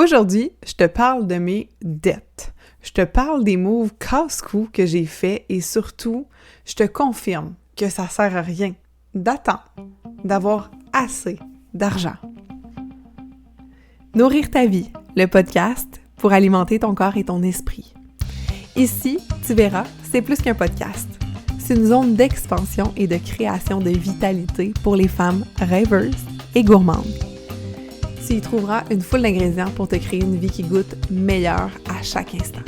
Aujourd'hui, je te parle de mes dettes. Je te parle des moves casse-cou que j'ai faits et surtout, je te confirme que ça sert à rien d'attendre d'avoir assez d'argent. Nourrir ta vie, le podcast pour alimenter ton corps et ton esprit. Ici, tu verras, c'est plus qu'un podcast. C'est une zone d'expansion et de création de vitalité pour les femmes rêveuses et gourmandes. Tu y trouveras une foule d'ingrédients pour te créer une vie qui goûte meilleure à chaque instant.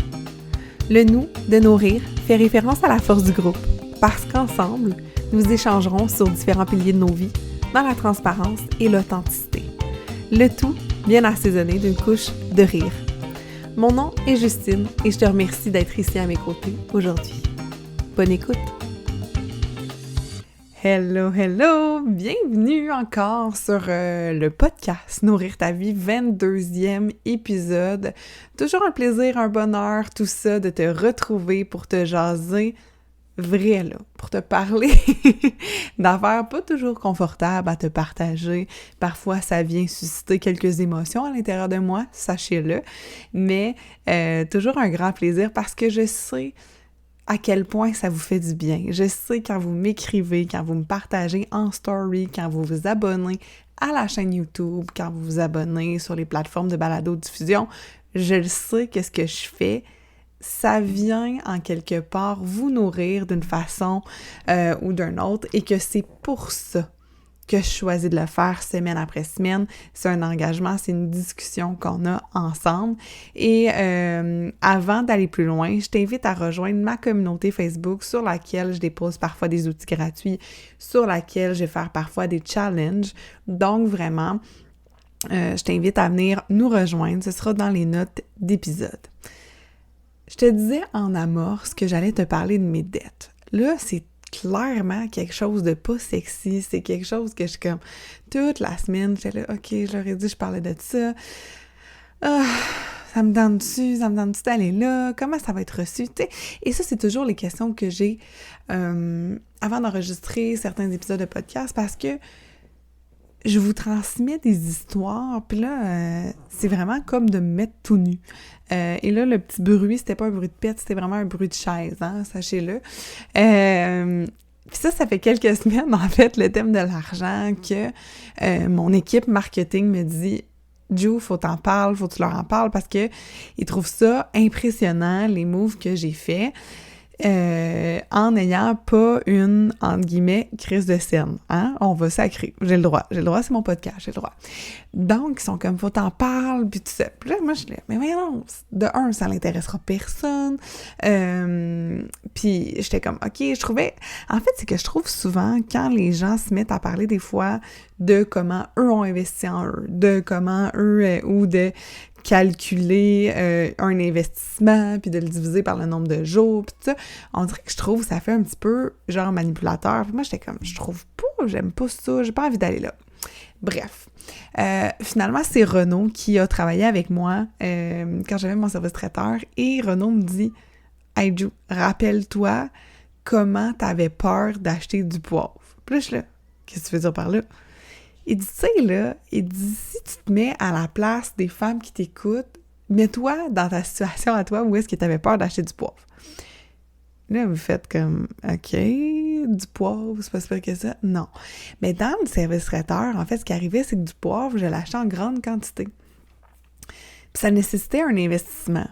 Le nous de nourrir fait référence à la force du groupe, parce qu'ensemble, nous échangerons sur différents piliers de nos vies, dans la transparence et l'authenticité. Le tout bien assaisonné d'une couche de rire. Mon nom est Justine et je te remercie d'être ici à mes côtés aujourd'hui. Bonne écoute! Hello, hello! Bienvenue encore sur le podcast Nourrir ta vie, 22e épisode. Toujours un plaisir, un bonheur, tout ça, de te retrouver pour te jaser vrai, là, pour te parler d'affaires pas toujours confortables à te partager. Parfois, ça vient susciter quelques émotions à l'intérieur de moi, sachez-le, mais toujours un grand plaisir parce que je sais à quel point ça vous fait du bien. Je sais quand vous m'écrivez, quand vous me partagez en story, quand vous vous abonnez à la chaîne YouTube, quand vous vous abonnez sur les plateformes de balado-diffusion, je le sais que ce que je fais, ça vient en quelque part vous nourrir d'une façon ou d'une autre et que c'est pour ça que je choisis de le faire semaine après semaine. C'est un engagement, c'est une discussion qu'on a ensemble. Et avant d'aller plus loin, je t'invite à rejoindre ma communauté Facebook sur laquelle je dépose parfois des outils gratuits, sur laquelle je vais faire parfois des challenges. Donc vraiment, je t'invite à venir nous rejoindre. Ce sera dans les notes d'épisode. Je te disais en amorce que j'allais te parler de mes dettes. Là, c'est clairement quelque chose de pas sexy, c'est quelque chose que je comme toute la semaine, j'étais là, ok, je leur ai dit, je parlais de ça, ça me donne-tu d'aller là, comment ça va être reçu, tu sais, et ça, c'est toujours les questions que j'ai avant d'enregistrer certains épisodes de podcast, parce que je vous transmets des histoires, puis là, c'est vraiment comme de me mettre tout nu. Et là, le petit bruit, c'était pas un bruit de pète, c'était vraiment un bruit de chaise, hein, sachez-le. Puis ça fait quelques semaines, en fait, le thème de l'argent, que mon équipe marketing me dit « Ju, faut t'en parler, faut que tu leur en parles » parce que ils trouvent ça impressionnant, les moves que j'ai faits. En n'ayant pas une, entre guillemets, crise de scène, hein? On va sacrer. J'ai le droit, c'est mon podcast, j'ai le droit. Donc, ils sont comme, faut t'en parler, puis tout ça. Puis là, moi, je dis, mais voyons, de un, ça l'intéressera personne. Puis j'étais comme, ok, en fait, c'est que je trouve souvent, quand les gens se mettent à parler des fois de comment eux ont investi en eux, de comment eux, ou de calculer un investissement, puis de le diviser par le nombre de jours, puis tout ça, on dirait que je trouve que ça fait un petit peu genre manipulateur. Puis moi, j'étais comme, j'aime pas ça, j'ai pas envie d'aller là. Bref, finalement, c'est Renaud qui a travaillé avec moi quand j'avais mon service traiteur, et Renaud me dit « Hey Ju, rappelle-toi comment t'avais peur d'acheter du poivre. » Puis là, je suis là, qu'est-ce que tu veux dire par là? Il dit, tu sais, là, si tu te mets à la place des femmes qui t'écoutent, mets-toi dans ta situation à toi où est-ce que tu avais peur d'acheter du poivre. Là, vous faites comme, OK, du poivre, c'est pas si pire que ça. Non. Mais dans le service traiteur, en fait, ce qui arrivait, c'est que du poivre, je l'achetais en grande quantité. Puis ça nécessitait un investissement.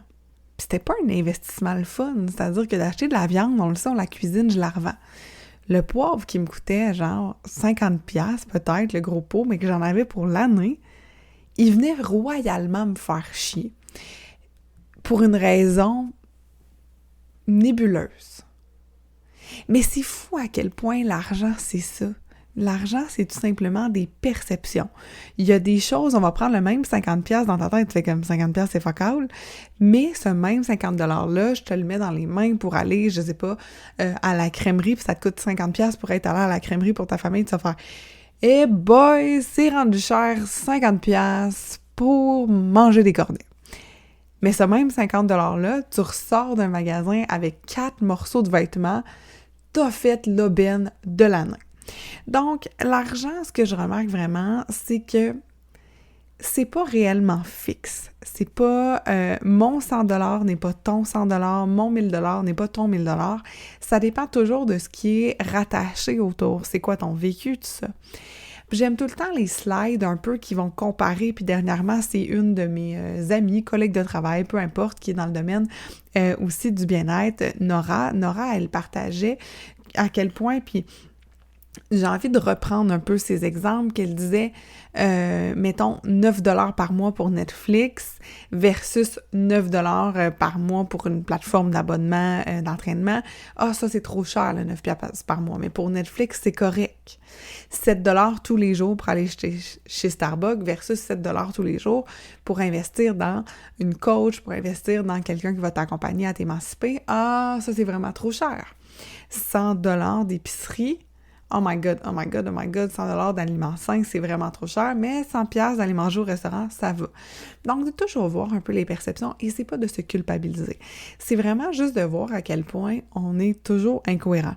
Puis c'était pas un investissement le fun. C'est-à-dire que d'acheter de la viande, on le sait, on la cuisine, je la revends. Le poivre qui me coûtait genre 50$ peut-être, le gros pot, mais que j'en avais pour l'année, il venait royalement me faire chier. Pour une raison nébuleuse. Mais c'est fou à quel point l'argent, c'est ça. L'argent, c'est tout simplement des perceptions. Il y a des choses, on va prendre le même 50$ dans ta tête, tu fais comme 50$, c'est fuck all, mais ce même 50$-là, je te le mets dans les mains pour aller, je sais pas, à la crèmerie, puis ça te coûte 50$ pour être allé à la crèmerie pour ta famille, tu vas faire « Eh boy, c'est rendu cher, 50$ pour manger des cornets. » Mais ce même 50$-là, tu ressors d'un magasin avec 4 morceaux de vêtements, t'as fait l'aubaine de l'année. Donc, l'argent, ce que je remarque vraiment, c'est que c'est pas réellement fixe. C'est pas mon 100$ n'est pas ton 100$, mon 1000$ n'est pas ton 1000$. Ça dépend toujours de ce qui est rattaché autour. C'est quoi ton vécu, tout ça. Puis j'aime tout le temps les slides un peu qui vont comparer. Puis dernièrement, c'est une de mes amies, collègues de travail, peu importe, qui est dans le domaine aussi du bien-être, Nora. Nora, elle partageait à quel point, puis j'ai envie de reprendre un peu ces exemples qu'elle disait, mettons 9$ par mois pour Netflix versus 9$ par mois pour une plateforme d'abonnement, d'entraînement. Ah, ça c'est trop cher, le 9$ par mois, mais pour Netflix, c'est correct. 7$ tous les jours pour aller chez Starbucks versus 7$ tous les jours pour investir dans une coach, pour investir dans quelqu'un qui va t'accompagner à t'émanciper. Ah, ça c'est vraiment trop cher. 100$ d'épicerie. Oh my God, 100$ d'aliments sains, c'est vraiment trop cher, mais 100$ d'aller manger au restaurant, ça va. Donc, de toujours voir un peu les perceptions, et c'est pas de se culpabiliser. C'est vraiment juste de voir à quel point on est toujours incohérent.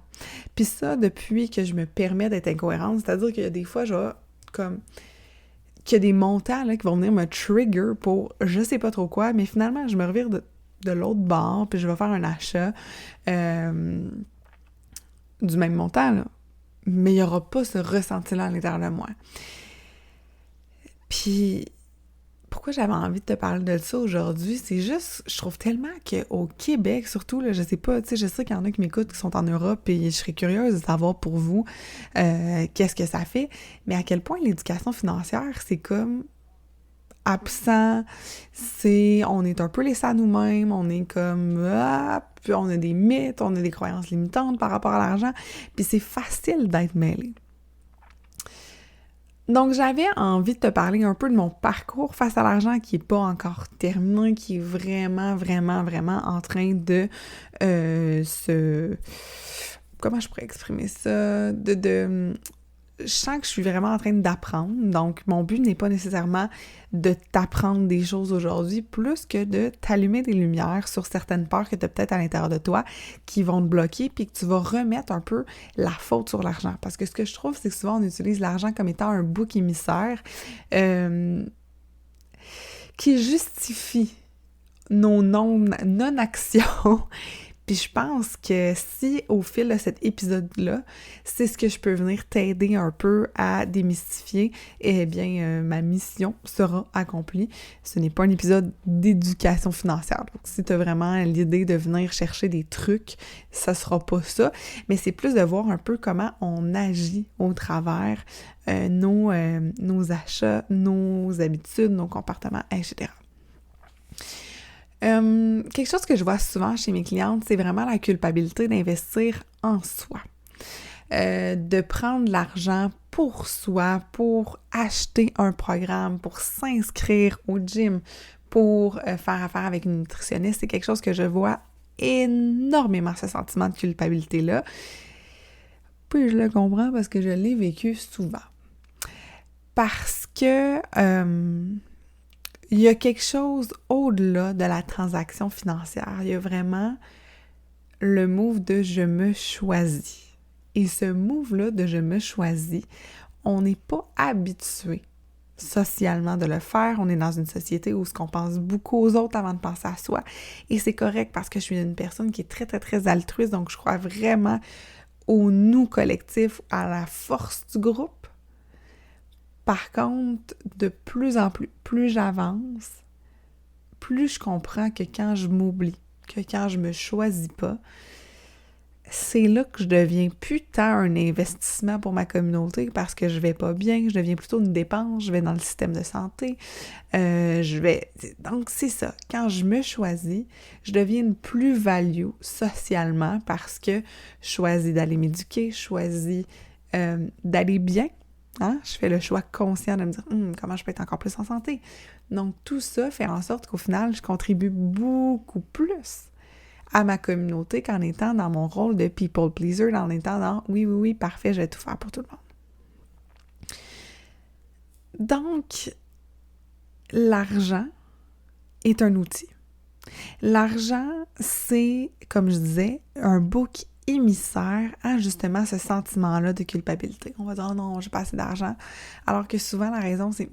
Puis ça, depuis que je me permets d'être incohérente, c'est-à-dire qu'il y a des fois, qu'il y a des montants là, qui vont venir me trigger pour je sais pas trop quoi, mais finalement, je me revire de l'autre bord, puis je vais faire un achat du même montant, là. Mais il n'y aura pas ce ressenti-là à l'intérieur de moi. Puis, pourquoi j'avais envie de te parler de ça aujourd'hui? C'est juste, je trouve tellement qu'au Québec, surtout, là, je sais pas, tu sais, je sais qu'il y en a qui m'écoutent qui sont en Europe et je serais curieuse de savoir pour vous qu'est-ce que ça fait, mais à quel point l'éducation financière, c'est comme absent, on est un peu laissé à nous-mêmes, on est comme, puis on a des mythes, on a des croyances limitantes par rapport à l'argent, puis c'est facile d'être mêlé. Donc, j'avais envie de te parler un peu de mon parcours face à l'argent qui n'est pas encore terminé, qui est vraiment, vraiment, vraiment en train de comment je pourrais exprimer ça? Je sens que je suis vraiment en train d'apprendre, donc mon but n'est pas nécessairement de t'apprendre des choses aujourd'hui, plus que de t'allumer des lumières sur certaines peurs que tu as peut-être à l'intérieur de toi qui vont te bloquer, puis que tu vas remettre un peu la faute sur l'argent. Parce que ce que je trouve, c'est que souvent on utilise l'argent comme étant un bouc émissaire qui justifie nos non-actions. Puis je pense que si, au fil de cet épisode-là, c'est ce que je peux venir t'aider un peu à démystifier, eh bien, ma mission sera accomplie. Ce n'est pas un épisode d'éducation financière. Donc, si tu as vraiment l'idée de venir chercher des trucs, ça sera pas ça. Mais c'est plus de voir un peu comment on agit au travers nos achats, nos habitudes, nos comportements, etc. Quelque chose que je vois souvent chez mes clientes, c'est vraiment la culpabilité d'investir en soi. De prendre l'argent pour soi, pour acheter un programme, pour s'inscrire au gym, pour faire affaire avec une nutritionniste. C'est quelque chose que je vois énormément, ce sentiment de culpabilité-là. Puis je le comprends parce que je l'ai vécu souvent. Parce que il y a quelque chose au-delà de la transaction financière. Il y a vraiment le move de « je me choisis ». Et ce move-là de « je me choisis », on n'est pas habitué socialement de le faire. On est dans une société où on pense beaucoup aux autres avant de penser à soi. Et c'est correct parce que je suis une personne qui est très, très, très altruiste. Donc, je crois vraiment au nous collectif, à la force du groupe. Par contre, de plus en plus j'avance, plus je comprends que quand je m'oublie, que quand je me choisis pas, c'est là que je deviens plus tant un investissement pour ma communauté parce que je vais pas bien, je deviens plutôt une dépense, je vais dans le système de santé, Donc, c'est ça. Quand je me choisis, je deviens une plus-value socialement parce que je choisis d'aller m'éduquer, je choisis d'aller bien. Hein? Je fais le choix conscient de me dire comment je peux être encore plus en santé. Donc, tout ça fait en sorte qu'au final, je contribue beaucoup plus à ma communauté qu'en étant dans mon rôle de people pleaser, en étant dans oui, parfait, je vais tout faire pour tout le monde. Donc, l'argent est un outil. L'argent, c'est, comme je disais, un bouc émissaire à justement ce sentiment-là de culpabilité. On va dire « non, j'ai pas assez d'argent », alors que souvent la raison c'est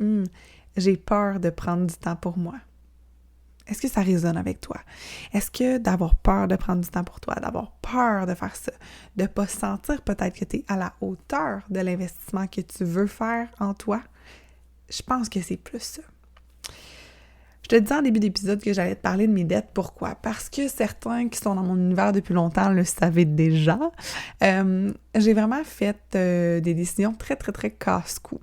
j'ai peur de prendre du temps pour moi. Est-ce que ça résonne avec toi? Est-ce que d'avoir peur de prendre du temps pour toi, d'avoir peur de faire ça, de ne pas sentir peut-être que tu es à la hauteur de l'investissement que tu veux faire en toi? Je pense que c'est plus ça. Je te disais en début d'épisode que j'allais te parler de mes dettes. Pourquoi? Parce que certains qui sont dans mon univers depuis longtemps le savaient déjà. J'ai vraiment fait des décisions très, très, très casse-cou.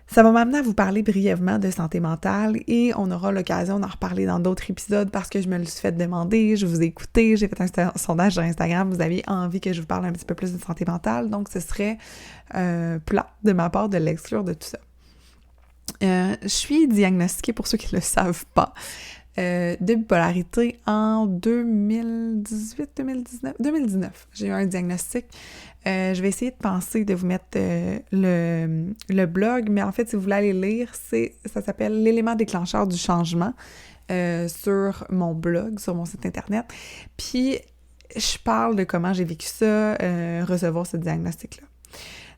Ça va m'amener à vous parler brièvement de santé mentale et on aura l'occasion d'en reparler dans d'autres épisodes parce que je me le suis fait demander, je vous ai écouté, j'ai fait un sondage sur Instagram, vous aviez envie que je vous parle un petit peu plus de santé mentale, donc ce serait plat de ma part de l'exclure de tout ça. Je suis diagnostiquée, pour ceux qui ne le savent pas, de bipolarité en 2019. J'ai eu un diagnostic. Je vais essayer de penser de vous mettre le blog, mais en fait, si vous voulez aller lire, ça s'appelle « L'élément déclencheur du changement » sur mon blog, sur mon site internet. Puis, je parle de comment j'ai vécu ça, recevoir ce diagnostic-là.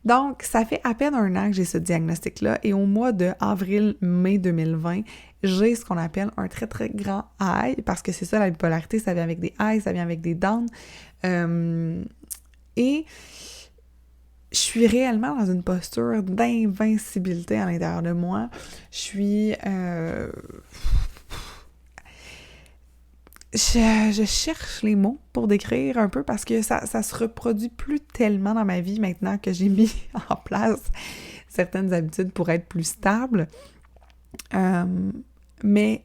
Donc, ça fait à peine 1 an que j'ai ce diagnostic-là et au mois de avril-mai 2020, j'ai ce qu'on appelle un très, très grand high, parce que c'est ça, la bipolarité, ça vient avec des highs, ça vient avec des downs. Et je suis réellement dans une posture d'invincibilité à l'intérieur de moi. Je suis... Je cherche les mots pour décrire un peu parce que ça se reproduit plus tellement dans ma vie maintenant que j'ai mis en place certaines habitudes pour être plus stable. Mais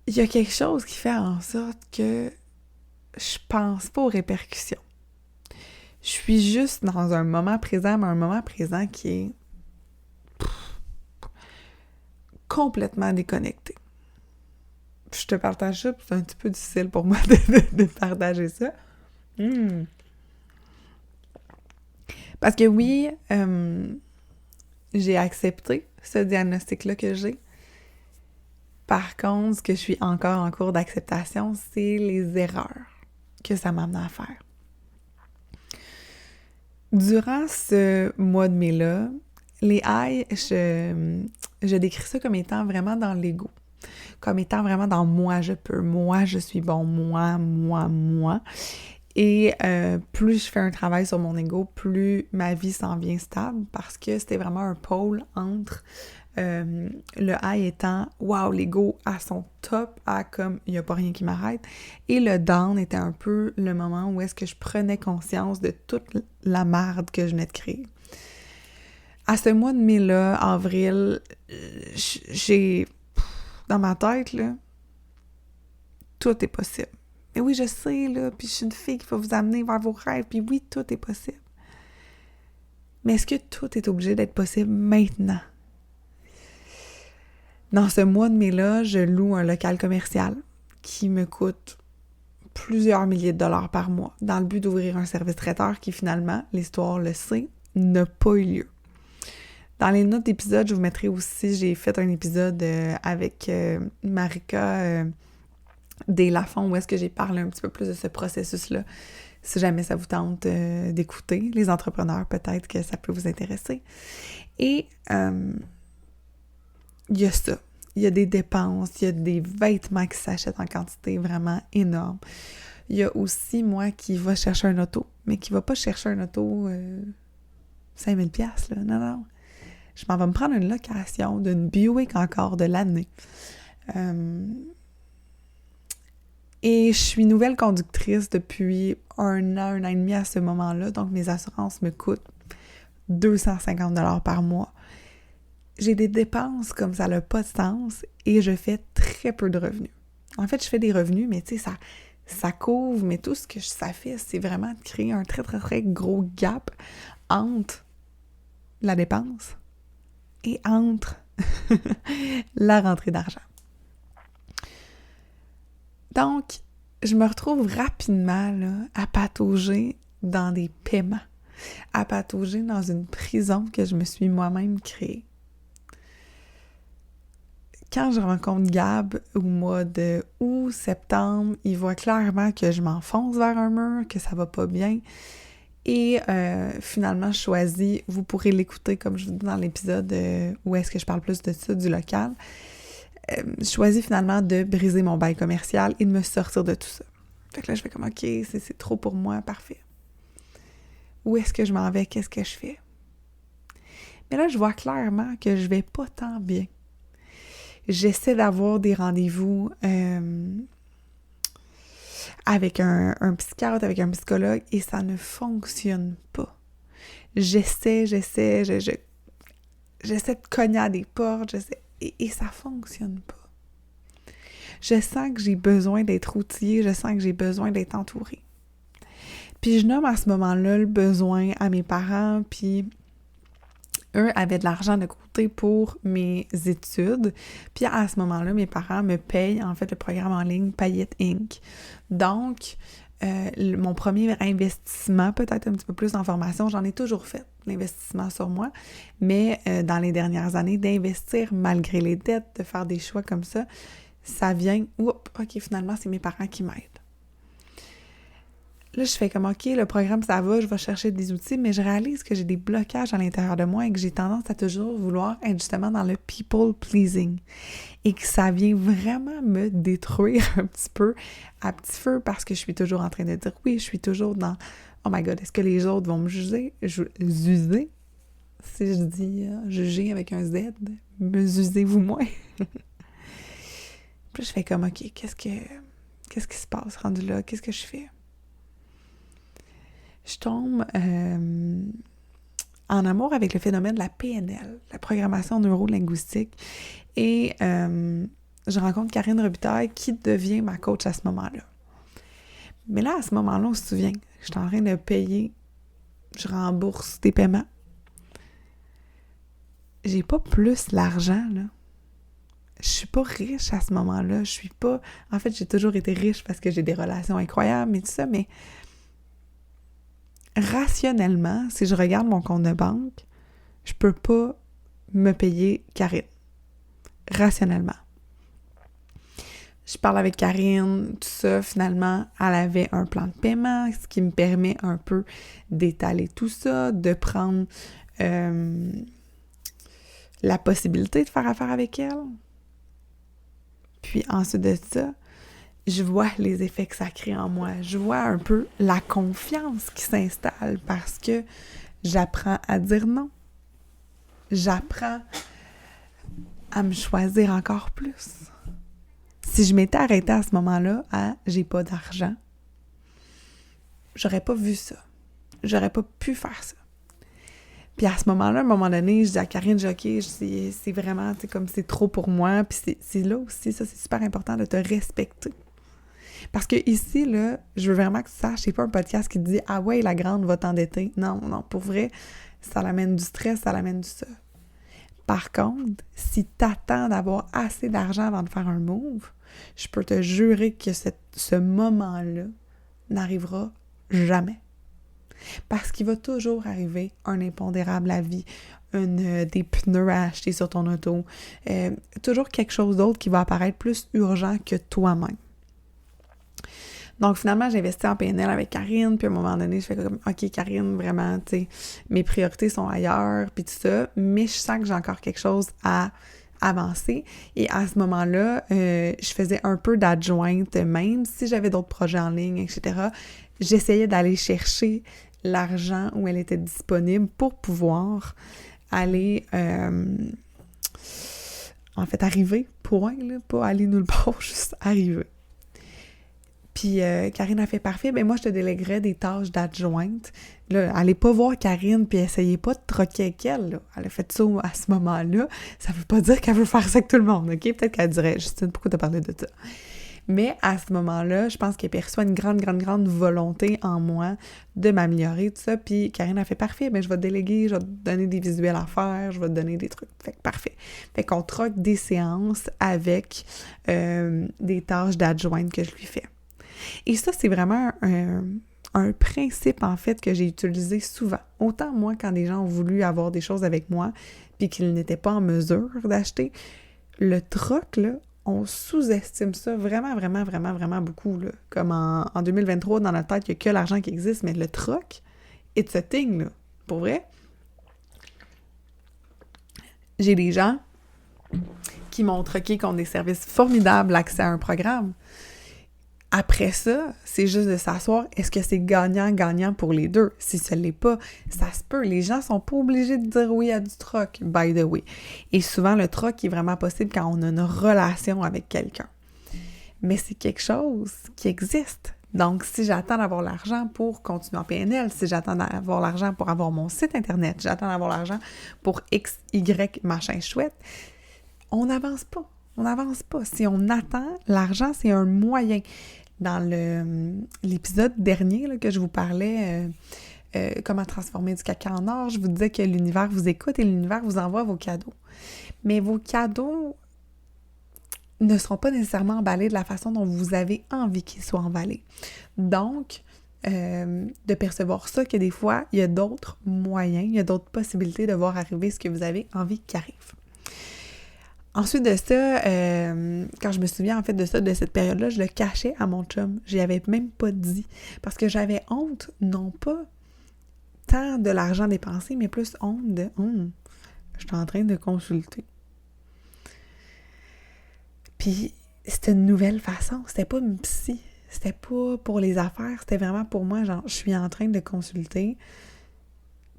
il y a quelque chose qui fait en sorte que je pense pas aux répercussions. Je suis juste dans un moment présent, mais un moment présent qui est complètement déconnecté. Je te partage ça, puis c'est un petit peu difficile pour moi de partager ça. Parce que oui, j'ai accepté ce diagnostic-là que j'ai. Par contre, ce que je suis encore en cours d'acceptation, c'est les erreurs que ça m'a amené à faire. Durant ce mois de mai-là, les highs, je décris ça comme étant vraiment dans l'ego. Comme étant vraiment dans moi, je peux, moi, je suis bon, moi. Et plus je fais un travail sur mon ego, plus ma vie s'en vient stable parce que c'était vraiment un pôle entre le high étant « wow, l'ego à son top, à comme il n'y a pas rien qui m'arrête » et le down était un peu le moment où est-ce que je prenais conscience de toute la merde que je venais de créer. À ce mois de mai-là, avril, j'ai... Dans ma tête, là, tout est possible. Mais oui, je sais, là, puis je suis une fille qui va vous amener vers vos rêves, puis oui, tout est possible. Mais est-ce que tout est obligé d'être possible maintenant? Dans ce mois de mai-là, je loue un local commercial qui me coûte plusieurs milliers de dollars par mois, dans le but d'ouvrir un service traiteur qui, finalement, l'histoire le sait, n'a pas eu lieu. Dans les notes d'épisode, je vous mettrai aussi, j'ai fait un épisode avec Marika Deslafont où est-ce que j'ai parlé un petit peu plus de ce processus-là. Si jamais ça vous tente d'écouter, les entrepreneurs, peut-être que ça peut vous intéresser. Et il y a ça. Il y a des dépenses, il y a des vêtements qui s'achètent en quantité vraiment énorme. Il y a aussi moi qui va chercher un auto, mais qui va pas chercher un auto 5000$, là. Non. Je m'en vais me prendre une location d'une Buick encore de l'année. Et je suis nouvelle conductrice depuis 1 an et demi à ce moment-là. Donc, mes assurances me coûtent 250$ par mois. J'ai des dépenses comme ça n'a pas de sens et je fais très peu de revenus. En fait, je fais des revenus, mais tu sais, ça couvre, mais tout ce que ça fait, c'est vraiment de créer un très, très, très gros gap entre la dépense et entre la rentrée d'argent. Donc, je me retrouve rapidement là, à patauger dans des paiements, à patauger dans une prison que je me suis moi-même créée. Quand je rencontre Gab au mois de août, septembre, il voit clairement que je m'enfonce vers un mur, que ça va pas bien. Et finalement, je choisis, vous pourrez l'écouter comme je vous dis dans l'épisode où est-ce que je parle plus de ça, du local. Je choisis finalement de briser mon bail commercial et de me sortir de tout ça. Fait que là, je fais comme, OK, c'est trop pour moi, parfait. Où est-ce que je m'en vais? Qu'est-ce que je fais? Mais là, je vois clairement que je vais pas tant bien. J'essaie d'avoir des rendez-vous avec un psychiatre, avec un psychologue, et ça ne fonctionne pas. J'essaie de cogner à des portes, et ça fonctionne pas. Je sens que j'ai besoin d'être outillée, je sens que j'ai besoin d'être entourée. Puis je nomme à ce moment-là le besoin à mes parents, puis eux avaient de l'argent de côté pour mes études. Puis à ce moment-là, mes parents me payent en fait le programme en ligne Paillette Inc. Donc, mon premier investissement, peut-être un petit peu plus en formation, j'en ai toujours fait, l'investissement sur moi, mais dans les dernières années, d'investir malgré les dettes, de faire des choix comme ça vient, OK, finalement, c'est mes parents qui m'aident. Là, je fais comme, OK, le programme, ça va, je vais chercher des outils, mais je réalise que j'ai des blocages à l'intérieur de moi et que j'ai tendance à toujours vouloir être justement dans le people pleasing et que ça vient vraiment me détruire un petit peu à petit feu parce que je suis toujours en train de dire oui, je suis toujours dans « Oh my God, est-ce que les autres vont me juger? » Juger? Si je dis juger avec un Z, me jugez-vous moins? Puis je fais comme, OK, qu'est-ce qui se passe rendu là? Qu'est-ce que je fais? Je tombe en amour avec le phénomène de la PNL, la programmation neuro-linguistique, et je rencontre Karine Robitaille qui devient ma coach à ce moment-là. Mais là, à ce moment-là, on se souvient, je suis en train de payer, je rembourse des paiements. J'ai pas plus l'argent, là. Je suis pas riche à ce moment-là, je suis pas... En fait, j'ai toujours été riche parce que j'ai des relations incroyables et tout ça, mais rationnellement, si je regarde mon compte de banque, je peux pas me payer Karine. Rationnellement. Je parle avec Karine, tout ça, finalement, elle avait un plan de paiement, ce qui me permet un peu d'étaler tout ça, de prendre la possibilité de faire affaire avec elle. Puis ensuite de ça, je vois les effets que ça crée en moi. Je vois un peu la confiance qui s'installe parce que j'apprends à dire non. J'apprends à me choisir encore plus. Si je m'étais arrêtée à ce moment-là à « j'ai pas d'argent », j'aurais pas vu ça. J'aurais pas pu faire ça. Puis à ce moment-là, à un moment donné, je dis à Karine, je dis, OK, c'est vraiment, tu sais, comme c'est trop pour moi. Puis c'est là aussi, ça, c'est super important de te respecter. Parce que ici, là, je veux vraiment que tu saches, c'est pas un podcast qui te dit « Ah ouais, la grande va t'endetter ». Non, pour vrai, ça l'amène du stress, ça l'amène du ça. Par contre, si t'attends d'avoir assez d'argent avant de faire un move, je peux te jurer que ce moment-là n'arrivera jamais. Parce qu'il va toujours arriver un impondérable à vie, des pneus à acheter sur ton auto, toujours quelque chose d'autre qui va apparaître plus urgent que toi-même. Donc, finalement, j'ai investi en PNL avec Karine, puis à un moment donné, je fais comme, OK, Karine, vraiment, tu sais, mes priorités sont ailleurs, puis tout ça, mais je sens que j'ai encore quelque chose à avancer. Et à ce moment-là, je faisais un peu d'adjointe, même si j'avais d'autres projets en ligne, etc. J'essayais d'aller chercher l'argent où elle était disponible pour pouvoir aller, en fait, arriver, point, là, pas aller nulle part, juste arriver. Puis Karine a fait parfait, ben moi je te déléguerais des tâches d'adjointe. Là, allez pas voir Karine puis essayez pas de troquer avec elle, là. Elle a fait ça à ce moment-là. Ça veut pas dire qu'elle veut faire ça avec tout le monde, OK? Peut-être qu'elle dirait, Justine, pourquoi t'as parlé de ça? Mais à ce moment-là, je pense qu'elle perçoit une grande volonté en moi de m'améliorer, tout ça. Puis Karine a fait parfait, ben je vais te déléguer, je vais te donner des visuels à faire, je vais te donner des trucs. Fait que parfait. Fait qu'on troque des séances avec des tâches d'adjointe que je lui fais. Et ça, c'est vraiment un principe, en fait, que j'ai utilisé souvent. Autant, moi, quand des gens ont voulu avoir des choses avec moi puis qu'ils n'étaient pas en mesure d'acheter, le troc, là, on sous-estime ça vraiment beaucoup, là. Comme en 2023, dans notre tête, il n'y a que l'argent qui existe, mais le troc it's a thing, là. Pour vrai. J'ai des gens qui m'ont troqué contre des services formidables, l'accès à un programme. Après ça, c'est juste de s'asseoir. Est-ce que c'est gagnant-gagnant pour les deux? Si ce l'est pas, ça se peut. Les gens sont pas obligés de dire oui à du troc, by the way. Et souvent, le troc est vraiment possible quand on a une relation avec quelqu'un. Mais c'est quelque chose qui existe. Donc, si j'attends d'avoir l'argent pour continuer en PNL, si j'attends d'avoir l'argent pour avoir mon site Internet, j'attends d'avoir l'argent pour X, Y, machin chouette, on n'avance pas. On n'avance pas. Si on attend, l'argent, c'est un moyen. Dans l'épisode dernier là, que je vous parlais, comment transformer du caca en or, je vous disais que l'univers vous écoute et l'univers vous envoie vos cadeaux. Mais vos cadeaux ne seront pas nécessairement emballés de la façon dont vous avez envie qu'ils soient emballés. Donc, de percevoir ça, que des fois, il y a d'autres moyens, il y a d'autres possibilités de voir arriver ce que vous avez envie qu'il arrive. Ensuite de ça, quand je me souviens en fait de ça, de cette période-là, je le cachais à mon chum. J'y avais même pas dit. Parce que j'avais honte, non pas tant de l'argent dépensé, mais plus honte de je suis en train de consulter. Puis c'était une nouvelle façon. C'était pas une psy. C'était pas pour les affaires. C'était vraiment pour moi, genre, je suis en train de consulter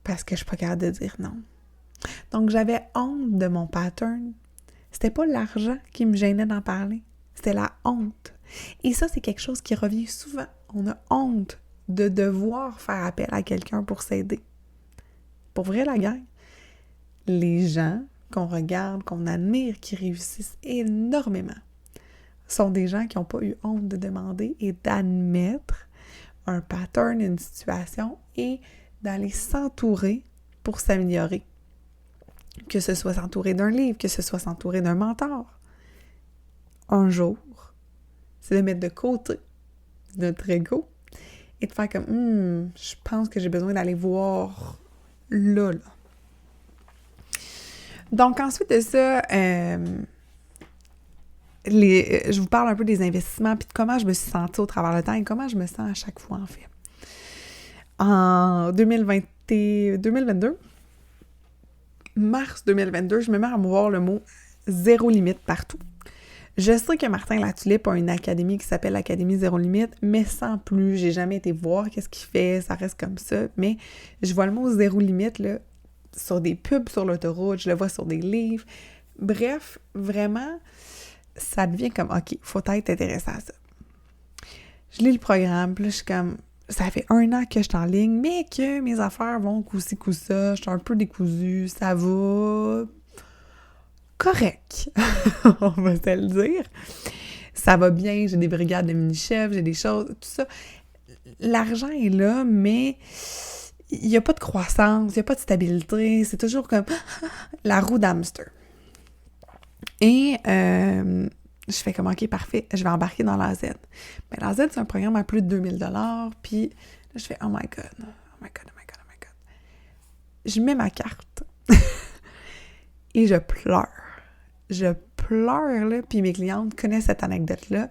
parce que je suis pas capable de dire non. Donc j'avais honte de mon pattern. C'était pas l'argent qui me gênait d'en parler, c'était la honte. Et ça, c'est quelque chose qui revient souvent. On a honte de devoir faire appel à quelqu'un pour s'aider. Pour vrai, la gang, les gens qu'on regarde, qu'on admire, qui réussissent énormément, sont des gens qui n'ont pas eu honte de demander et d'admettre un pattern, une situation et d'aller s'entourer pour s'améliorer. Que ce soit s'entourer d'un livre, que ce soit s'entourer d'un mentor. Un jour, c'est de mettre de côté notre ego et de faire comme je pense que j'ai besoin d'aller voir là. Donc ensuite de ça, je vous parle un peu des investissements puis de comment je me suis sentie au travers le temps et comment je me sens à chaque fois en fait. En 2022, mars 2022, je me mets à voir le mot « zéro limite » partout. Je sais que Martin Latulippe a une académie qui s'appelle l'Académie Zéro Limite, mais sans plus. J'ai jamais été voir qu'est-ce qu'il fait, ça reste comme ça. Mais je vois le mot « zéro limite » là, sur des pubs sur l'autoroute, je le vois sur des livres. Bref, vraiment, ça devient comme « OK, faut être intéressant à ça ». Je lis le programme, puis là, je suis comme... Ça fait 1 an que je suis en ligne, mais que mes affaires vont coup-ci, coup-ça. Je suis un peu décousue, ça va correct, on va se le dire. Ça va bien, j'ai des brigades de mini-chefs, j'ai des choses, tout ça. L'argent est là, mais il n'y a pas de croissance, il n'y a pas de stabilité. C'est toujours comme la roue d'hamster. Et... je fais comme, OK, parfait, je vais embarquer dans l'AZ. Mais l'AZ, c'est un programme à plus de 2000 $, puis là, je fais, oh my God. Je mets ma carte et je pleure. Je pleure, là, puis mes clientes connaissent cette anecdote-là.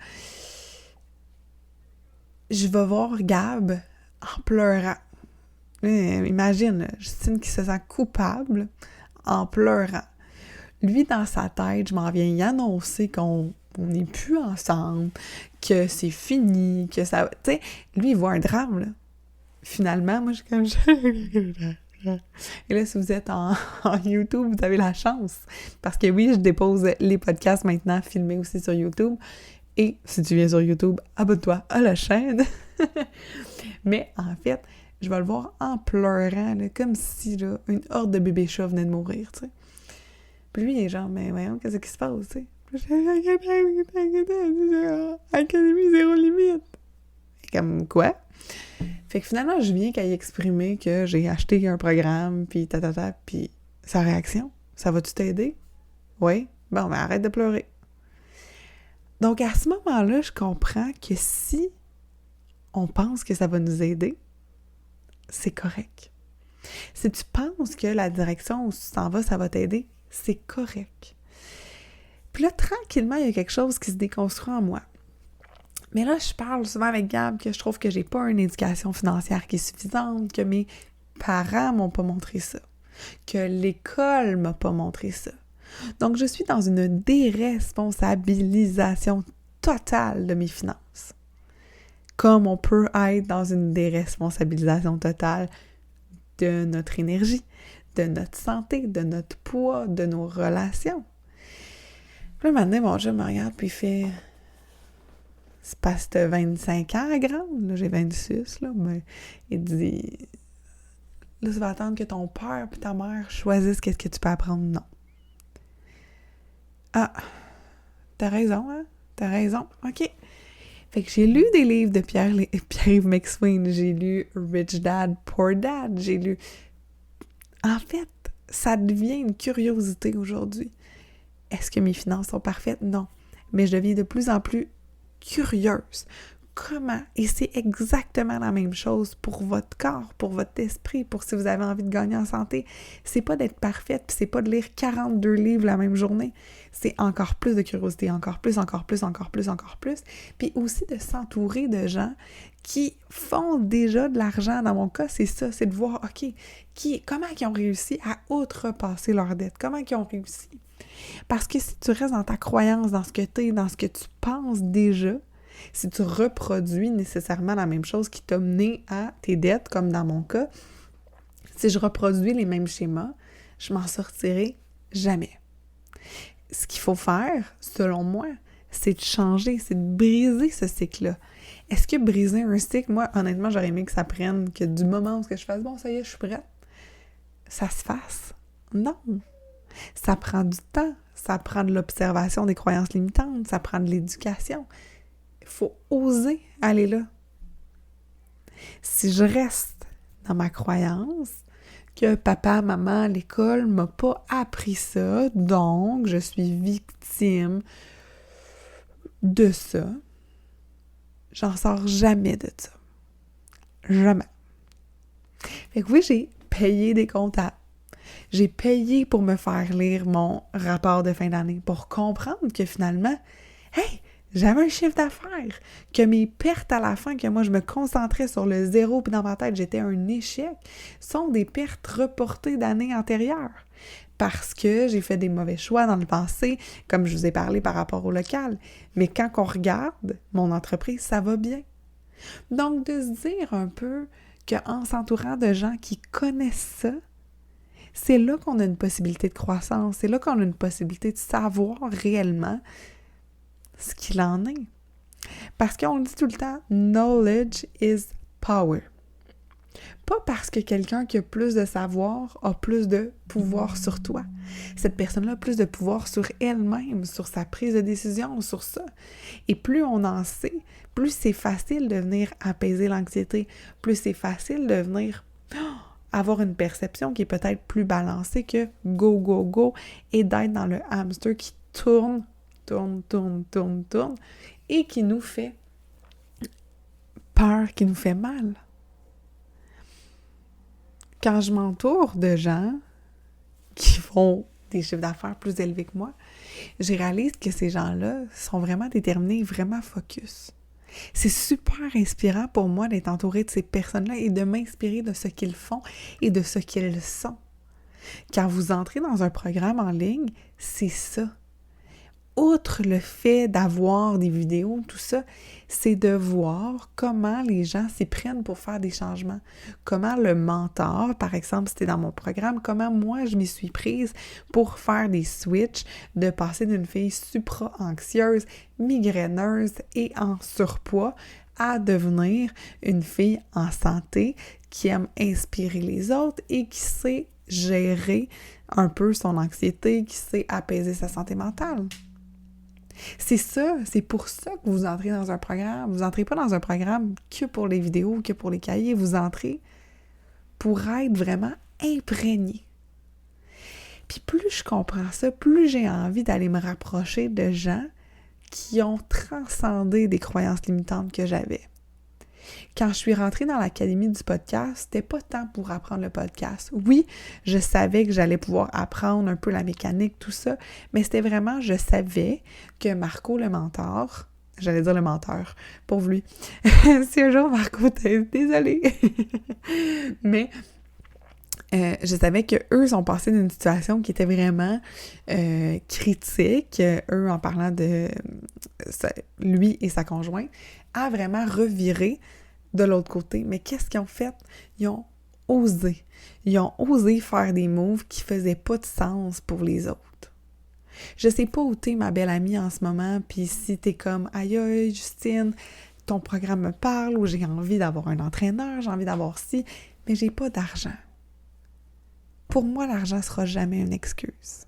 Je vais voir Gab en pleurant. Imagine, Justine qui se sent coupable en pleurant. Lui, dans sa tête, je m'en viens y annoncer qu'on n'est plus ensemble, que c'est fini, que ça... Tu sais, lui, il voit un drame, là. Finalement, moi, je suis comme... Et là, si vous êtes en YouTube, vous avez la chance. Parce que oui, je dépose les podcasts maintenant, filmés aussi sur YouTube. Et si tu viens sur YouTube, abonne-toi à la chaîne. Mais en fait, je vais le voir en pleurant, là, comme si là, une horde de bébés chats venait de mourir, tu sais. Puis lui, il est genre, mais voyons, qu'est-ce qui se passe, tu sais? Académie Zéro Limite. Comme quoi? Fait que finalement, je viens qu'à y exprimer que j'ai acheté un programme, puis puis sa réaction, ça va-tu t'aider? Oui? Bon, ben arrête de pleurer. Donc, à ce moment-là, je comprends que si on pense que ça va nous aider, c'est correct. Si tu penses que la direction où tu t'en vas, ça va t'aider, c'est correct. Puis là, tranquillement, il y a quelque chose qui se déconstruit en moi. Mais là, je parle souvent avec Gab que je trouve que j'ai pas une éducation financière qui est suffisante, que mes parents m'ont pas montré ça, que l'école m'a pas montré ça. Donc, je suis dans une déresponsabilisation totale de mes finances. Comme on peut être dans une déresponsabilisation totale de notre énergie, de notre santé, de notre poids, de nos relations. Puis là, maintenant, mon chum me regarde puis il fait... C'est parce que t'as 25 ans à grande, là, j'ai 26, là, mais il dit... Là, tu vas attendre que ton père et ta mère choisissent qu'est-ce que tu peux apprendre. Non. Ah, t'as raison, hein? T'as raison. OK. Fait que j'ai lu des livres de Pierre-Yves McSween. J'ai lu Rich Dad, Poor Dad. J'ai lu... En fait, ça devient une curiosité aujourd'hui. Est-ce que mes finances sont parfaites? Non. Mais je deviens de plus en plus curieuse. Comment? Et c'est exactement la même chose pour votre corps, pour votre esprit, pour si vous avez envie de gagner en santé. C'est pas d'être parfaite, puis c'est pas de lire 42 livres la même journée. C'est encore plus de curiosité, encore plus, puis aussi de s'entourer de gens qui font déjà de l'argent. Dans mon cas, c'est ça, c'est de voir, OK, comment ils ont réussi à outrepasser leurs dettes, comment ils ont réussi. Parce que si tu restes dans ta croyance, dans ce que tu es, dans ce que tu penses déjà, si tu reproduis nécessairement la même chose qui t'a mené à tes dettes, comme dans mon cas, si je reproduis les mêmes schémas, je m'en sortirai jamais. Ce qu'il faut faire, selon moi, c'est de changer, c'est de briser ce cycle-là. Est-ce que briser un cycle, moi, honnêtement, j'aurais aimé que ça prenne, que du moment où je fasse « bon, ça y est, je suis prête », ça se fasse. Non! Ça prend du temps, ça prend de l'observation des croyances limitantes, ça prend de l'éducation. Il faut oser aller là. Si je reste dans ma croyance que papa, maman, l'école m'a pas appris ça, donc je suis victime de ça, j'en sors jamais de ça. Jamais. Fait que oui, j'ai payé des comptables. J'ai payé pour me faire lire mon rapport de fin d'année, pour comprendre que finalement, hey, j'avais un chiffre d'affaires, que mes pertes à la fin, que moi je me concentrais sur le zéro, puis dans ma tête j'étais un échec, sont des pertes reportées d'années antérieures. Parce que j'ai fait des mauvais choix dans le passé, comme je vous ai parlé par rapport au local. Mais quand on regarde mon entreprise, ça va bien. Donc de se dire un peu qu'en s'entourant de gens qui connaissent ça, c'est là qu'on a une possibilité de croissance, c'est là qu'on a une possibilité de savoir réellement ce qu'il en est. Parce qu'on dit tout le temps « knowledge is power ». Pas parce que quelqu'un qui a plus de savoir a plus de pouvoir sur toi. Cette personne-là a plus de pouvoir sur elle-même, sur sa prise de décision, sur ça. Et plus on en sait, plus c'est facile de venir apaiser l'anxiété, plus c'est facile de venir avoir une perception qui est peut-être plus balancée que go, go, go, et d'être dans le hamster qui tourne, et qui nous fait peur, qui nous fait mal. Quand je m'entoure de gens qui font des chiffres d'affaires plus élevés que moi, je réalise que ces gens-là sont vraiment déterminés, vraiment focus. C'est super inspirant pour moi d'être entourée de ces personnes-là et de m'inspirer de ce qu'ils font et de ce qu'ils sont. Quand vous entrez dans un programme en ligne, c'est ça. Outre le fait d'avoir des vidéos, tout ça, c'est de voir comment les gens s'y prennent pour faire des changements. Comment le mentor, par exemple, c'était dans mon programme, comment moi je m'y suis prise pour faire des switches, de passer d'une fille supra-anxieuse, migraineuse et en surpoids à devenir une fille en santé qui aime inspirer les autres et qui sait gérer un peu son anxiété, qui sait apaiser sa santé mentale. C'est ça, c'est pour ça que vous entrez dans un programme. Vous entrez pas dans un programme que pour les vidéos, que pour les cahiers. Vous entrez pour être vraiment imprégné. Puis plus je comprends ça, plus j'ai envie d'aller me rapprocher de gens qui ont transcendé des croyances limitantes que j'avais. Quand je suis rentrée dans l'académie du podcast, c'était pas tant pour apprendre le podcast. Oui, je savais que j'allais pouvoir apprendre un peu la mécanique, tout ça, mais c'était vraiment, je savais que Marco, le mentor, j'allais dire le menteur, pauvre lui, si un jour Marco t'es désolée, mais je savais qu'eux sont passés d'une situation qui était vraiment critique, eux en parlant de lui et sa conjointe, à vraiment revirer de l'autre côté. Mais qu'est-ce qu'ils ont fait? Ils ont osé. Ils ont osé faire des moves qui faisaient pas de sens pour les autres. Je sais pas où t'es, ma belle amie, en ce moment, puis si t'es comme « Aïe, aïe, Justine, ton programme me parle » ou « J'ai envie d'avoir un entraîneur, j'ai envie d'avoir ci, mais j'ai pas d'argent. » Pour moi, l'argent sera jamais une excuse.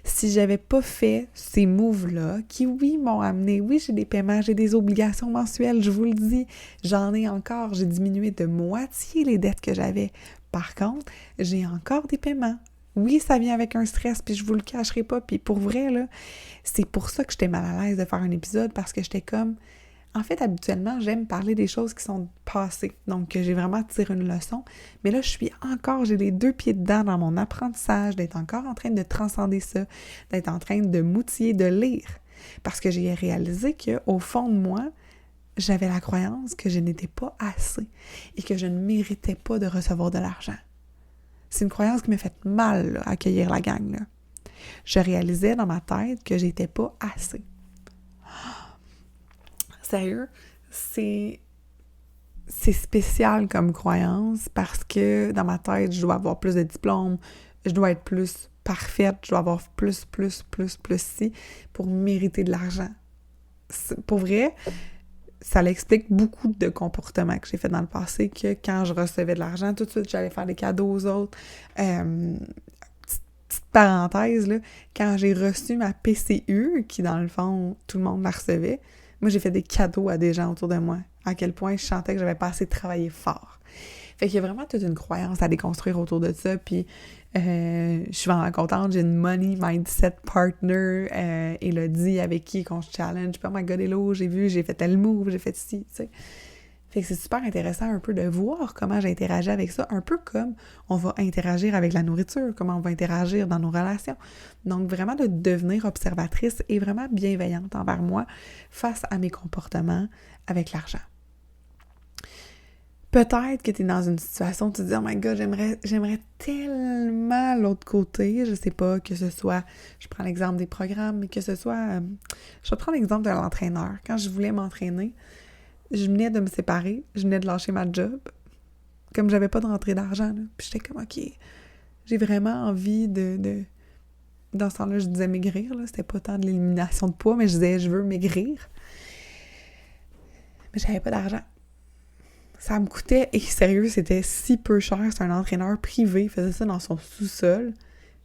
Si j'avais pas fait ces moves-là, qui, oui, m'ont amené, oui, j'ai des paiements, j'ai des obligations mensuelles, je vous le dis, j'en ai encore, j'ai diminué de moitié les dettes que j'avais. Par contre, j'ai encore des paiements. Oui, ça vient avec un stress, puis je vous le cacherai pas, puis pour vrai, là, c'est pour ça que j'étais mal à l'aise de faire un épisode, parce que j'étais comme... En fait, habituellement, j'aime parler des choses qui sont passées, donc que j'ai vraiment tiré une leçon, mais là, j'ai les 2 pieds dedans dans mon apprentissage, d'être encore en train de transcender ça, d'être en train de m'outiller, de lire, parce que j'ai réalisé qu'au fond de moi, j'avais la croyance que je n'étais pas assez et que je ne méritais pas de recevoir de l'argent. C'est une croyance qui m'a fait mal, là, à accueillir la gang, là. Je réalisais dans ma tête que j'étais pas assez. Sérieux, c'est spécial comme croyance parce que dans ma tête, je dois avoir plus de diplômes, je dois être plus parfaite, je dois avoir plus si pour mériter de l'argent. Pour vrai, ça l'explique beaucoup de comportements que j'ai fait dans le passé, que quand je recevais de l'argent, tout de suite, j'allais faire des cadeaux aux autres. Petite parenthèse, là, quand j'ai reçu ma PCU, qui dans le fond, tout le monde la recevait, moi, j'ai fait des cadeaux à des gens autour de moi, à quel point je sentais que j'avais pas assez travaillé fort. Fait qu'il y a vraiment toute une croyance à déconstruire autour de ça, puis je suis vraiment contente, j'ai une money mindset partner, Elodie, avec qui on se challenge, puis oh my god, hello, j'ai fait tel move, j'ai fait ci, tu sais. Fait que c'est super intéressant un peu de voir comment j'interagis avec ça, un peu comme on va interagir avec la nourriture, comment on va interagir dans nos relations. Donc vraiment de devenir observatrice et vraiment bienveillante envers moi face à mes comportements avec l'argent. Peut-être que tu es dans une situation où tu te dis « Oh my God, j'aimerais tellement l'autre côté. » Je sais pas, que ce soit, je prends l'exemple des programmes, mais que ce soit, je vais prendre l'exemple de l'entraîneur. Quand je voulais m'entraîner, je venais de me séparer, je venais de lâcher ma job, comme j'avais pas de rentrée d'argent, là. Puis j'étais comme, OK, j'ai vraiment envie de... Dans ce temps-là, je disais maigrir, là, c'était pas tant de l'élimination de poids, mais je disais, je veux maigrir. Mais j'avais pas d'argent. Ça me coûtait, et sérieux, c'était si peu cher, c'est un entraîneur privé, il faisait ça dans son sous-sol,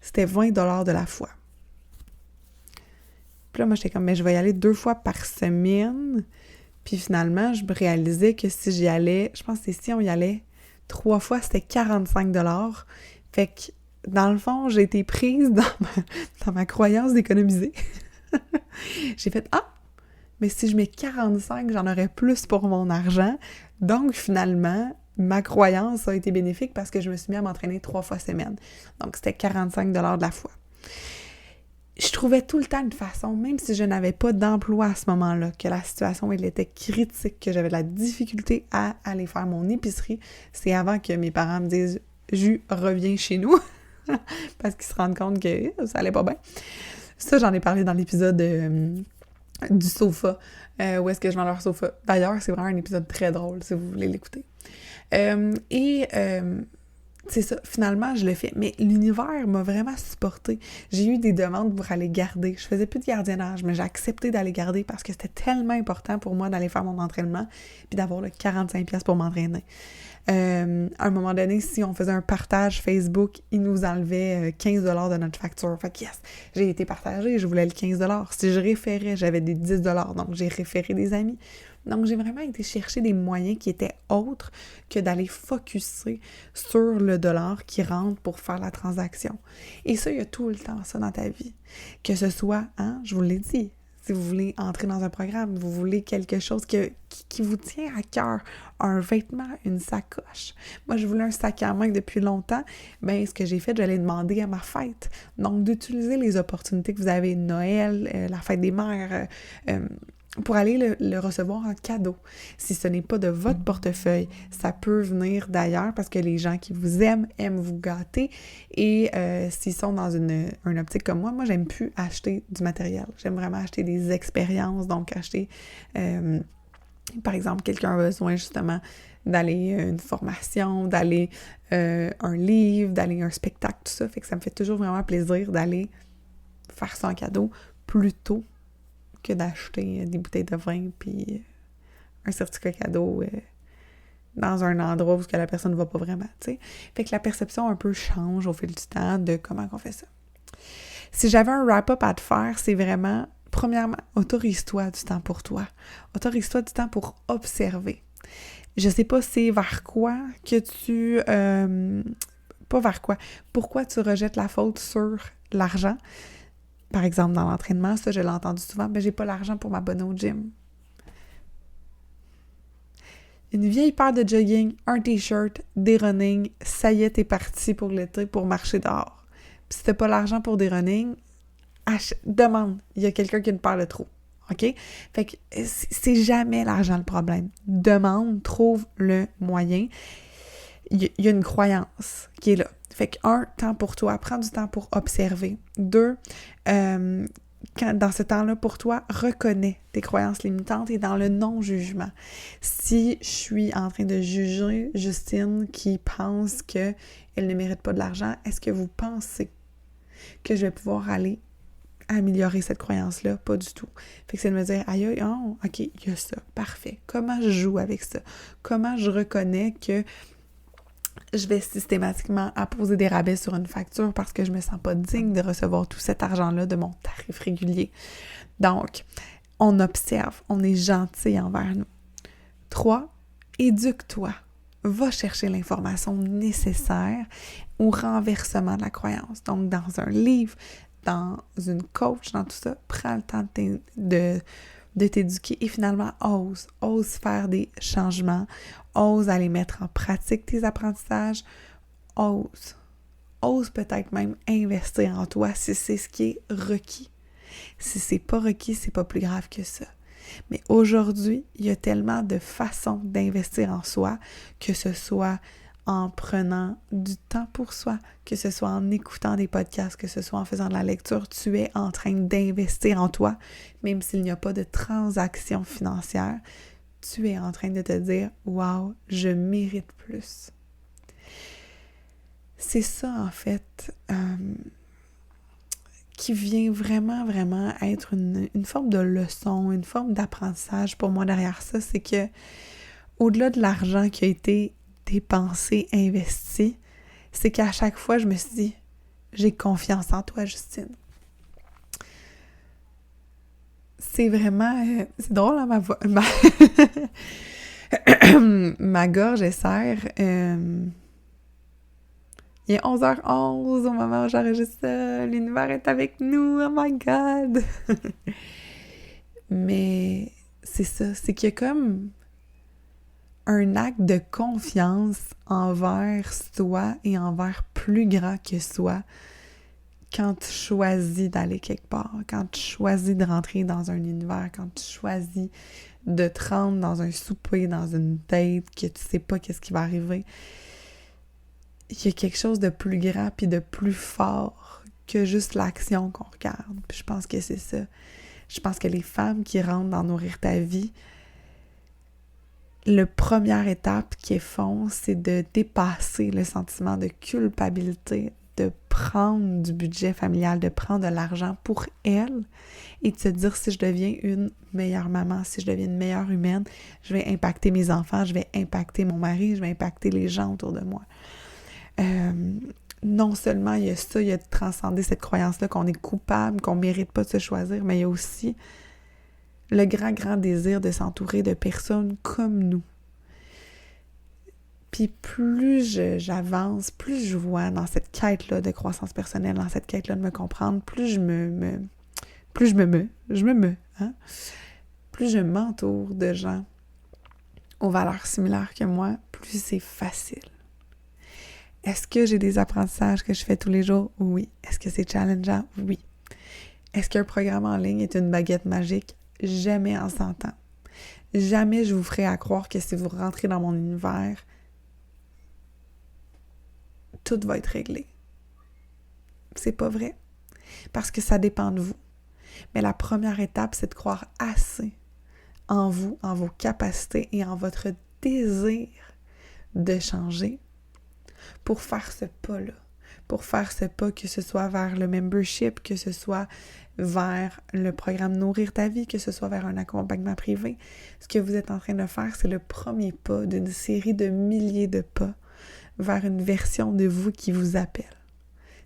c'était 20$ de la fois. Puis là, moi, j'étais comme, mais je vais y aller 2 fois par semaine. Puis finalement, je me réalisais que si j'y allais, je pense que si on y allait 3 fois, c'était 45$. Fait que, dans le fond, j'ai été prise dans ma croyance d'économiser. J'ai fait « Ah! Mais si je mets 45, j'en aurais plus pour mon argent. » Donc, finalement, ma croyance a été bénéfique parce que je me suis mis à m'entraîner 3 fois semaine. Donc, c'était 45$ de la fois. Je trouvais tout le temps une façon, même si je n'avais pas d'emploi à ce moment-là, que la situation elle était critique, que j'avais de la difficulté à aller faire mon épicerie. C'est avant que mes parents me disent « Jus, reviens chez nous », parce qu'ils se rendent compte que ça allait pas bien. Ça, j'en ai parlé dans l'épisode du sofa, où est-ce que je vends leur sofa. D'ailleurs, c'est vraiment un épisode très drôle, si vous voulez l'écouter. C'est ça, finalement, je le fais. Mais l'univers m'a vraiment supportée. J'ai eu des demandes pour aller garder. Je faisais plus de gardiennage, mais j'ai accepté d'aller garder parce que c'était tellement important pour moi d'aller faire mon entraînement puis d'avoir le 45$ pour m'entraîner. À un moment donné, si on faisait un partage Facebook, ils nous enlevaient 15$ de notre facture. Fait que yes, j'ai été partagée, je voulais le 15$. Si je référais, j'avais des 10$, donc j'ai référé des amis. Donc, j'ai vraiment été chercher des moyens qui étaient autres que d'aller focusser sur le dollar qui rentre pour faire la transaction. Et ça, il y a tout le temps ça dans ta vie. Que ce soit, je vous l'ai dit, si vous voulez entrer dans un programme, vous voulez quelque chose qui vous tient à cœur, un vêtement, une sacoche. Moi, je voulais un sac à main depuis longtemps. Ce que j'ai fait, j'allais demander à ma fête. Donc, d'utiliser les opportunités que vous avez, Noël, la fête des mères, pour aller le recevoir en cadeau. Si ce n'est pas de votre portefeuille, ça peut venir d'ailleurs parce que les gens qui vous aiment vous gâter et s'ils sont dans une optique comme moi, j'aime plus acheter du matériel. J'aime vraiment acheter des expériences, donc acheter, par exemple, quelqu'un a besoin justement d'aller une formation, d'aller un livre, d'aller un spectacle, tout ça. Fait que ça me fait toujours vraiment plaisir d'aller faire ça en cadeau plutôt que d'acheter des bouteilles de vin puis un certificat cadeau dans un endroit où la personne ne va pas vraiment, tu sais. Fait que la perception un peu change au fil du temps de comment on fait ça. Si j'avais un wrap-up à te faire, c'est vraiment, premièrement, autorise-toi du temps pour toi. Autorise-toi du temps pour observer. Je sais pas c'est vers quoi que tu... pas vers quoi. Pourquoi tu rejettes la faute sur l'argent? Par exemple, dans l'entraînement, ça, je l'ai entendu souvent, j'ai pas l'argent pour m'abonner au gym. Une vieille paire de jogging, un t-shirt, des running, ça y est, t'es parti pour l'été pour marcher dehors. Puis si t'as pas l'argent pour des running, demande. Il y a quelqu'un qui a une paire de trop. OK? Fait que c'est jamais l'argent le problème. Demande, trouve le moyen. Il y a une croyance qui est là. Fait que, temps pour toi, prends du temps pour observer. 2, dans ce temps-là, pour toi, reconnais tes croyances limitantes et dans le non-jugement. Si je suis en train de juger Justine qui pense qu'elle ne mérite pas de l'argent, est-ce que vous pensez que je vais pouvoir aller améliorer cette croyance-là? Pas du tout. Fait que c'est de me dire, aïe, oh, OK, il y a ça, parfait. Comment je joue avec ça? Comment je reconnais que je vais systématiquement apposer des rabais sur une facture parce que je me sens pas digne de recevoir tout cet argent-là de mon tarif régulier. Donc, on observe, on est gentil envers nous. 3, éduque-toi. Va chercher l'information nécessaire au renversement de la croyance. Donc, dans un livre, dans une coach, dans tout ça, prends le temps de t'éduquer et finalement, ose faire des changements, ose aller mettre en pratique tes apprentissages, ose peut-être même investir en toi si c'est ce qui est requis. Si c'est pas requis, c'est pas plus grave que ça. Mais aujourd'hui, il y a tellement de façons d'investir en soi, que ce soit en prenant du temps pour soi, que ce soit en écoutant des podcasts, que ce soit en faisant de la lecture, tu es en train d'investir en toi, même s'il n'y a pas de transaction financière, tu es en train de te dire « Wow, je mérite plus ». C'est ça, en fait, qui vient vraiment, vraiment être une forme de leçon, une forme d'apprentissage pour moi derrière ça, c'est que au-delà de l'argent qui a été dépensé, investi, c'est qu'à chaque fois, je me suis dit, j'ai confiance en toi, Justine. C'est vraiment... c'est drôle, hein, ma voix... ma gorge est serre. Il est 11h11 au moment où j'enregistre ça. L'univers est avec nous. Oh my God! Mais c'est ça. C'est qu'il y a comme un acte de confiance envers soi et envers plus grand que soi quand tu choisis d'aller quelque part, quand tu choisis de rentrer dans un univers, quand tu choisis de te rendre dans un souper, dans une date, que tu sais pas qu'est-ce qui va arriver. Il y a quelque chose de plus grand puis de plus fort que juste l'action qu'on regarde. Puis je pense que c'est ça. Je pense que les femmes qui rentrent dans Nourrir ta vie, la première étape qu'elles font, c'est de dépasser le sentiment de culpabilité, de prendre du budget familial, de prendre de l'argent pour elles et de se dire si je deviens une meilleure maman, si je deviens une meilleure humaine, je vais impacter mes enfants, je vais impacter mon mari, je vais impacter les gens autour de moi. Non seulement il y a ça, il y a de transcender cette croyance-là qu'on est coupable, qu'on ne mérite pas de se choisir, mais il y a aussi le grand désir de s'entourer de personnes comme nous. Puis plus j'avance, plus je vois dans cette quête-là de croissance personnelle, dans cette quête-là de me comprendre, plus je m'entoure de gens aux valeurs similaires que moi, plus c'est facile. Est-ce que j'ai des apprentissages que je fais tous les jours? Oui. Est-ce que c'est challengeant? Oui. Est-ce qu'un programme en ligne est une baguette magique? jamais en 100 ans. Jamais je vous ferai à croire que si vous rentrez dans mon univers, tout va être réglé. C'est pas vrai. Parce que ça dépend de vous. Mais la première étape, c'est de croire assez en vous, en vos capacités et en votre désir de changer pour faire ce pas-là. Pour faire ce pas, que ce soit vers le membership, que ce soit vers le programme Nourrir ta vie, que ce soit vers un accompagnement privé. Ce que vous êtes en train de faire, c'est le premier pas d'une série de milliers de pas vers une version de vous qui vous appelle.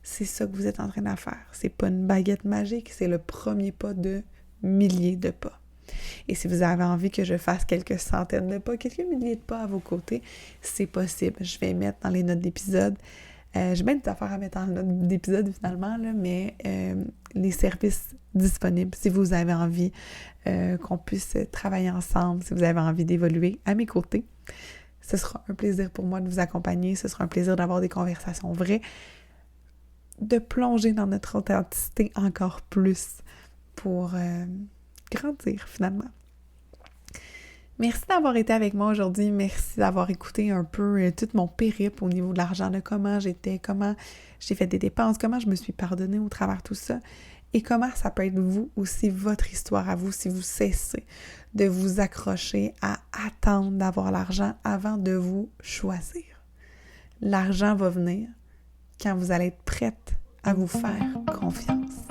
C'est ça que vous êtes en train de faire. C'est pas une baguette magique, c'est le premier pas de milliers de pas. Et si vous avez envie que je fasse quelques centaines de pas, quelques milliers de pas à vos côtés, c'est possible. Je vais mettre dans les notes d'épisode. J'ai bien des affaires à mettre dans les notes d'épisode finalement, là, mais les services disponibles, si vous avez envie qu'on puisse travailler ensemble, si vous avez envie d'évoluer à mes côtés, ce sera un plaisir pour moi de vous accompagner, ce sera un plaisir d'avoir des conversations vraies, de plonger dans notre authenticité encore plus pour grandir finalement. Merci d'avoir été avec moi aujourd'hui. Merci d'avoir écouté un peu tout mon périple au niveau de l'argent, de comment j'étais, comment j'ai fait des dépenses, comment je me suis pardonnée au travers de tout ça et comment ça peut être vous aussi, votre histoire à vous, si vous cessez de vous accrocher à attendre d'avoir l'argent avant de vous choisir. L'argent va venir quand vous allez être prête à vous faire confiance.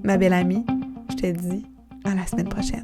Ma belle amie, je te dis à la semaine prochaine.